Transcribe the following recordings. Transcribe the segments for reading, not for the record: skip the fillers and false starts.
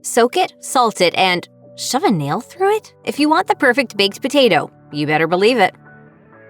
Soak it, salt it, and shove a nail through it? If you want the perfect baked potato, you better believe it.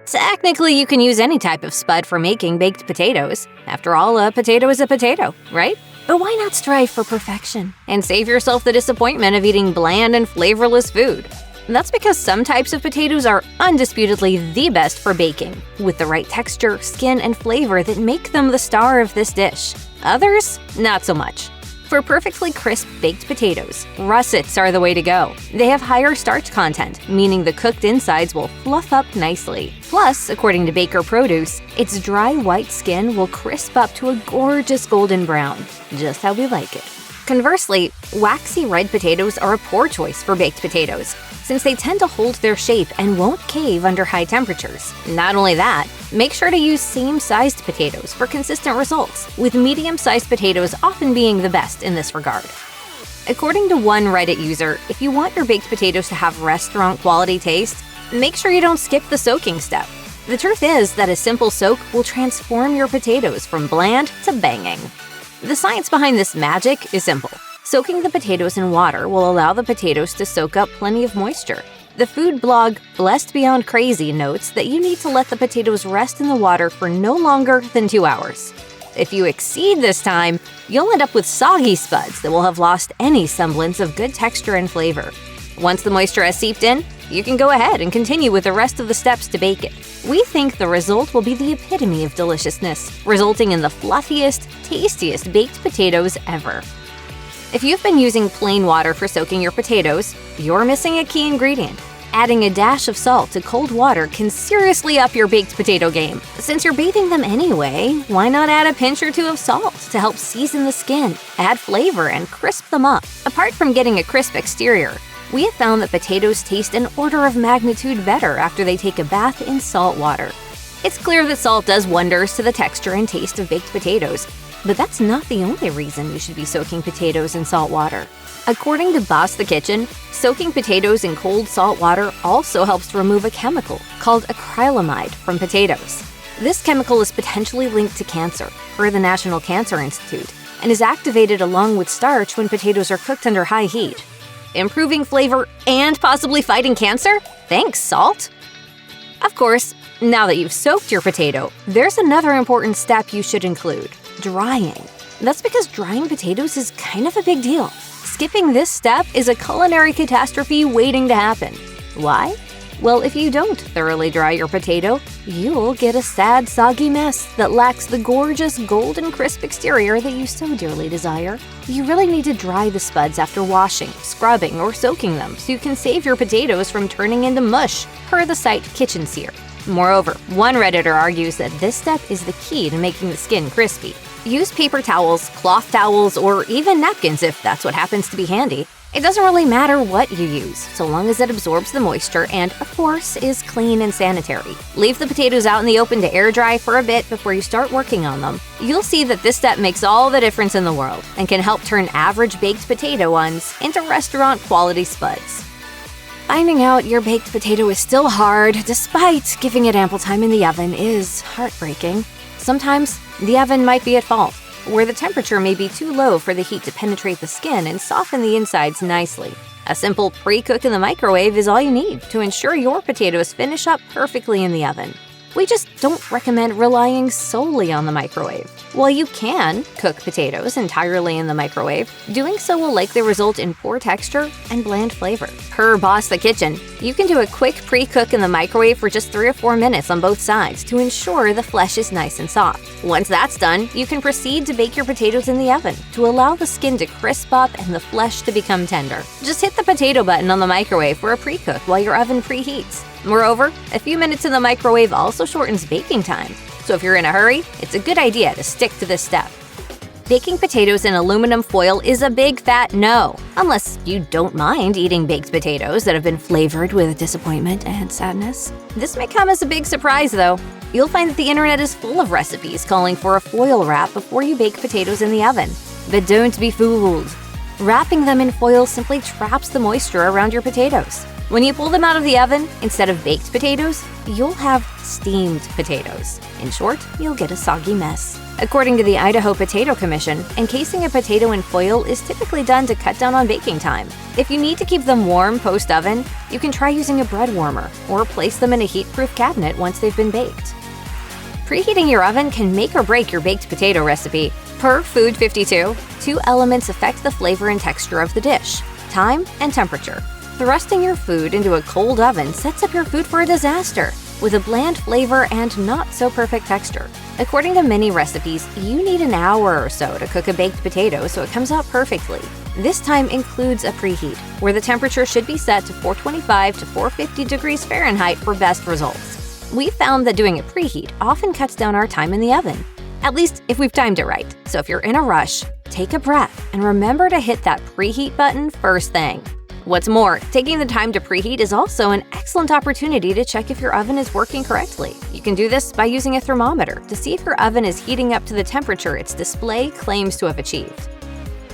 Technically, you can use any type of spud for making baked potatoes. After all, a potato is a potato, right? But why not strive for perfection and save yourself the disappointment of eating bland and flavorless food? That's because some types of potatoes are undisputedly the best for baking, with the right texture, skin, and flavor that make them the star of this dish. Others, not so much. For perfectly crisp baked potatoes, russets are the way to go. They have higher starch content, meaning the cooked insides will fluff up nicely. Plus, according to Baker Produce, its dry white skin will crisp up to a gorgeous golden brown, just how we like it. Conversely, waxy red potatoes are a poor choice for baked potatoes, since they tend to hold their shape and won't cave under high temperatures. Not only that, make sure to use same-sized potatoes for consistent results, with medium-sized potatoes often being the best in this regard. According to one Reddit user, if you want your baked potatoes to have restaurant-quality taste, make sure you don't skip the soaking step. The truth is that a simple soak will transform your potatoes from bland to banging. The science behind this magic is simple. Soaking the potatoes in water will allow the potatoes to soak up plenty of moisture. The food blog Blessed Beyond Crazy notes that you need to let the potatoes rest in the water for no longer than 2 hours. If you exceed this time, you'll end up with soggy spuds that will have lost any semblance of good texture and flavor. Once the moisture has seeped in, you can go ahead and continue with the rest of the steps to bake it. We think the result will be the epitome of deliciousness, resulting in the fluffiest, tastiest baked potatoes ever. If you've been using plain water for soaking your potatoes, you're missing a key ingredient. Adding a dash of salt to cold water can seriously up your baked potato game. Since you're bathing them anyway, why not add a pinch or two of salt to help season the skin, add flavor, and crisp them up? Apart from getting a crisp exterior, we have found that potatoes taste an order of magnitude better after they take a bath in salt water. It's clear that salt does wonders to the texture and taste of baked potatoes, but that's not the only reason you should be soaking potatoes in salt water. According to Boss the Kitchen, soaking potatoes in cold salt water also helps to remove a chemical called acrylamide from potatoes. This chemical is potentially linked to cancer, per the National Cancer Institute, and is activated along with starch when potatoes are cooked under high heat. Improving flavor and possibly fighting cancer? Thanks, salt! Of course, now that you've soaked your potato, there's another important step you should include: drying. That's because drying potatoes is kind of a big deal. Skipping this step is a culinary catastrophe waiting to happen. Why? Well, if you don't thoroughly dry your potato, you'll get a sad, soggy mess that lacks the gorgeous golden crisp exterior that you so dearly desire. You really need to dry the spuds after washing, scrubbing, or soaking them so you can save your potatoes from turning into mush, per the site Kitchen Seer. Moreover, one Redditor argues that this step is the key to making the skin crispy. Use paper towels, cloth towels, or even napkins if that's what happens to be handy. It doesn't really matter what you use, so long as it absorbs the moisture and, of course, is clean and sanitary. Leave the potatoes out in the open to air dry for a bit before you start working on them. You'll see that this step makes all the difference in the world and can help turn average baked potato ones into restaurant-quality spuds. Finding out your baked potato is still hard, despite giving it ample time in the oven, is heartbreaking. Sometimes, the oven might be at fault, where the temperature may be too low for the heat to penetrate the skin and soften the insides nicely. A simple pre-cook in the microwave is all you need to ensure your potatoes finish up perfectly in the oven. We just don't recommend relying solely on the microwave. While you can cook potatoes entirely in the microwave, doing so will likely result in poor texture and bland flavor. Per Boss the Kitchen, you can do a quick pre-cook in the microwave for just 3 or 4 minutes on both sides to ensure the flesh is nice and soft. Once that's done, you can proceed to bake your potatoes in the oven to allow the skin to crisp up and the flesh to become tender. Just hit the potato button on the microwave for a pre-cook while your oven preheats. Moreover, a few minutes in the microwave also shortens baking time, so if you're in a hurry, it's a good idea to stick to this step. Baking potatoes in aluminum foil is a big fat no, unless you don't mind eating baked potatoes that have been flavored with disappointment and sadness. This may come as a big surprise, though. You'll find that the internet is full of recipes calling for a foil wrap before you bake potatoes in the oven. But don't be fooled. Wrapping them in foil simply traps the moisture around your potatoes. When you pull them out of the oven, instead of baked potatoes, you'll have steamed potatoes. In short, you'll get a soggy mess. According to the Idaho Potato Commission, encasing a potato in foil is typically done to cut down on baking time. If you need to keep them warm post-oven, you can try using a bread warmer or place them in a heat-proof cabinet once they've been baked. Preheating your oven can make or break your baked potato recipe. Per Food 52, 2 elements affect the flavor and texture of the dish: time and temperature. Thrusting your food into a cold oven sets up your food for a disaster, with a bland flavor and not so perfect texture. According to many recipes, you need an hour or so to cook a baked potato so it comes out perfectly. This time includes a preheat, where the temperature should be set to 425 to 450 degrees Fahrenheit for best results. We've found that doing a preheat often cuts down our time in the oven, at least if we've timed it right. So if you're in a rush, take a breath and remember to hit that preheat button first thing. What's more, taking the time to preheat is also an excellent opportunity to check if your oven is working correctly. You can do this by using a thermometer to see if your oven is heating up to the temperature its display claims to have achieved.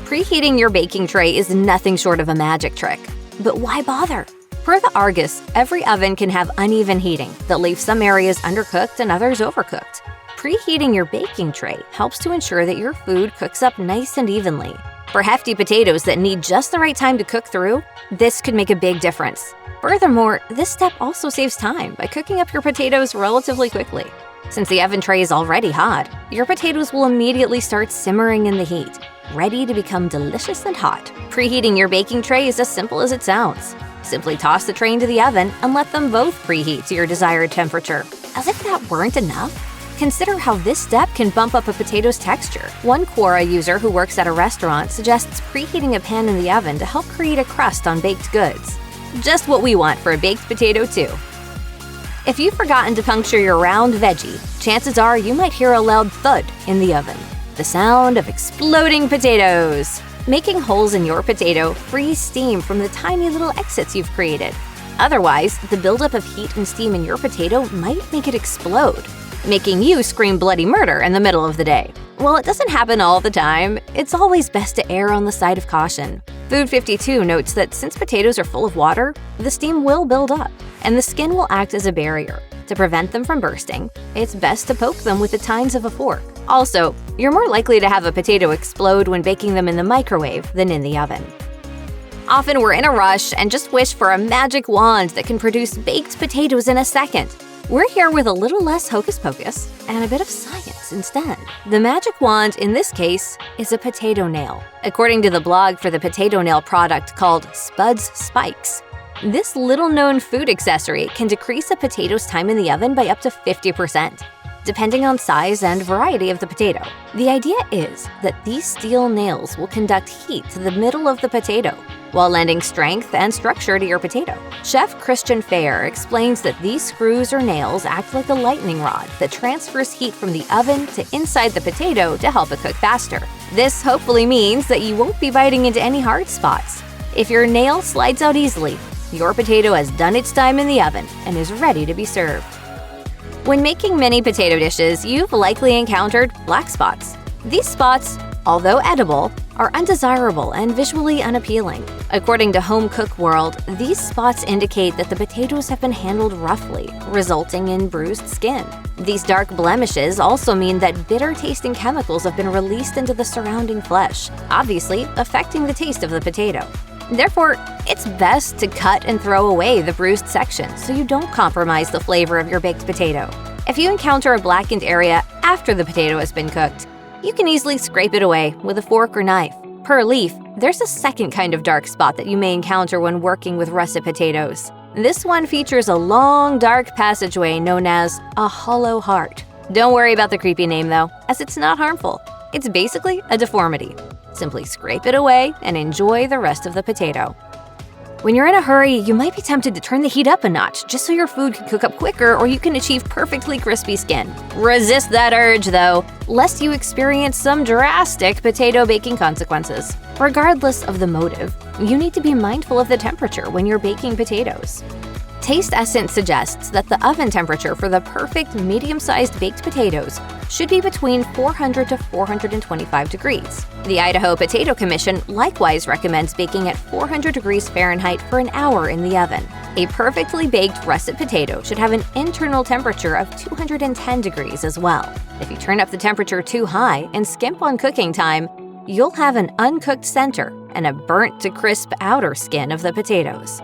Preheating your baking tray is nothing short of a magic trick. But why bother? Per the Argus, every oven can have uneven heating that leaves some areas undercooked and others overcooked. Preheating your baking tray helps to ensure that your food cooks up nice and evenly. For hefty potatoes that need just the right time to cook through, this could make a big difference. Furthermore, this step also saves time by cooking up your potatoes relatively quickly. Since the oven tray is already hot, your potatoes will immediately start simmering in the heat, ready to become delicious and hot. Preheating your baking tray is as simple as it sounds. Simply toss the tray into the oven and let them both preheat to your desired temperature. As if that weren't enough, consider how this step can bump up a potato's texture. One Quora user who works at a restaurant suggests preheating a pan in the oven to help create a crust on baked goods. Just what we want for a baked potato too. If you've forgotten to puncture your round veggie, chances are you might hear a loud thud in the oven. The sound of exploding potatoes. Making holes in your potato frees steam from the tiny little exits you've created. Otherwise, the buildup of heat and steam in your potato might make it explode, making you scream bloody murder in the middle of the day. While it doesn't happen all the time, it's always best to err on the side of caution. Food 52 notes that since potatoes are full of water, the steam will build up, and the skin will act as a barrier. To prevent them from bursting, it's best to poke them with the tines of a fork. Also, you're more likely to have a potato explode when baking them in the microwave than in the oven. Often we're in a rush and just wish for a magic wand that can produce baked potatoes in a second. We're here with a little less hocus pocus and a bit of science instead. The magic wand in this case is a potato nail. According to the blog for the potato nail product called Spud's Spikes, this little-known food accessory can decrease a potato's time in the oven by up to 50%, depending on size and variety of the potato. The idea is that these steel nails will conduct heat to the middle of the potato, while lending strength and structure to your potato. Chef Christian Fair explains that these screws or nails act like a lightning rod that transfers heat from the oven to inside the potato to help it cook faster. This hopefully means that you won't be biting into any hard spots. If your nail slides out easily, your potato has done its time in the oven and is ready to be served. When making many potato dishes, you've likely encountered black spots. These spots, although edible, are undesirable and visually unappealing. According to Home Cook World, these spots indicate that the potatoes have been handled roughly, resulting in bruised skin. These dark blemishes also mean that bitter-tasting chemicals have been released into the surrounding flesh, obviously affecting the taste of the potato. Therefore, it's best to cut and throw away the bruised section so you don't compromise the flavor of your baked potato. If you encounter a blackened area after the potato has been cooked, you can easily scrape it away with a fork or knife. Per leaf, there's a second kind of dark spot that you may encounter when working with russet potatoes. This one features a long, dark passageway known as a hollow heart. Don't worry about the creepy name though, as it's not harmful. It's basically a deformity. Simply scrape it away and enjoy the rest of the potato. When you're in a hurry, you might be tempted to turn the heat up a notch just so your food can cook up quicker or you can achieve perfectly crispy skin. Resist that urge, though, lest you experience some drastic potato baking consequences. Regardless of the motive, you need to be mindful of the temperature when you're baking potatoes. Taste Essence suggests that the oven temperature for the perfect medium-sized baked potatoes should be between 400 to 425 degrees. The Idaho Potato Commission likewise recommends baking at 400 degrees Fahrenheit for an hour in the oven. A perfectly baked russet potato should have an internal temperature of 210 degrees as well. If you turn up the temperature too high and skimp on cooking time, you'll have an uncooked center and a burnt to crisp outer skin of the potatoes.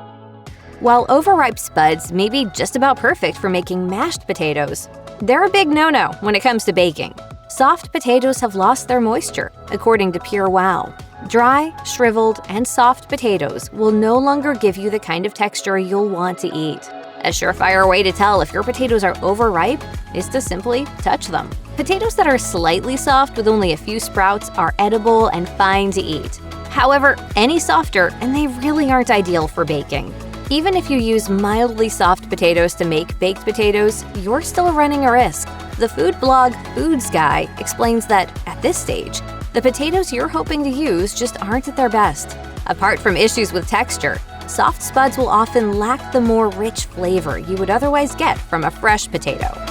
While overripe spuds may be just about perfect for making mashed potatoes, they're a big no-no when it comes to baking. Soft potatoes have lost their moisture, according to Pure Wow. Dry, shriveled, and soft potatoes will no longer give you the kind of texture you'll want to eat. A surefire way to tell if your potatoes are overripe is to simply touch them. Potatoes that are slightly soft with only a few sprouts are edible and fine to eat. However, any softer, and they really aren't ideal for baking. Even if you use mildly soft potatoes to make baked potatoes, you're still running a risk. The food blog Foods Guy explains that, at this stage, the potatoes you're hoping to use just aren't at their best. Apart from issues with texture, soft spuds will often lack the more rich flavor you would otherwise get from a fresh potato.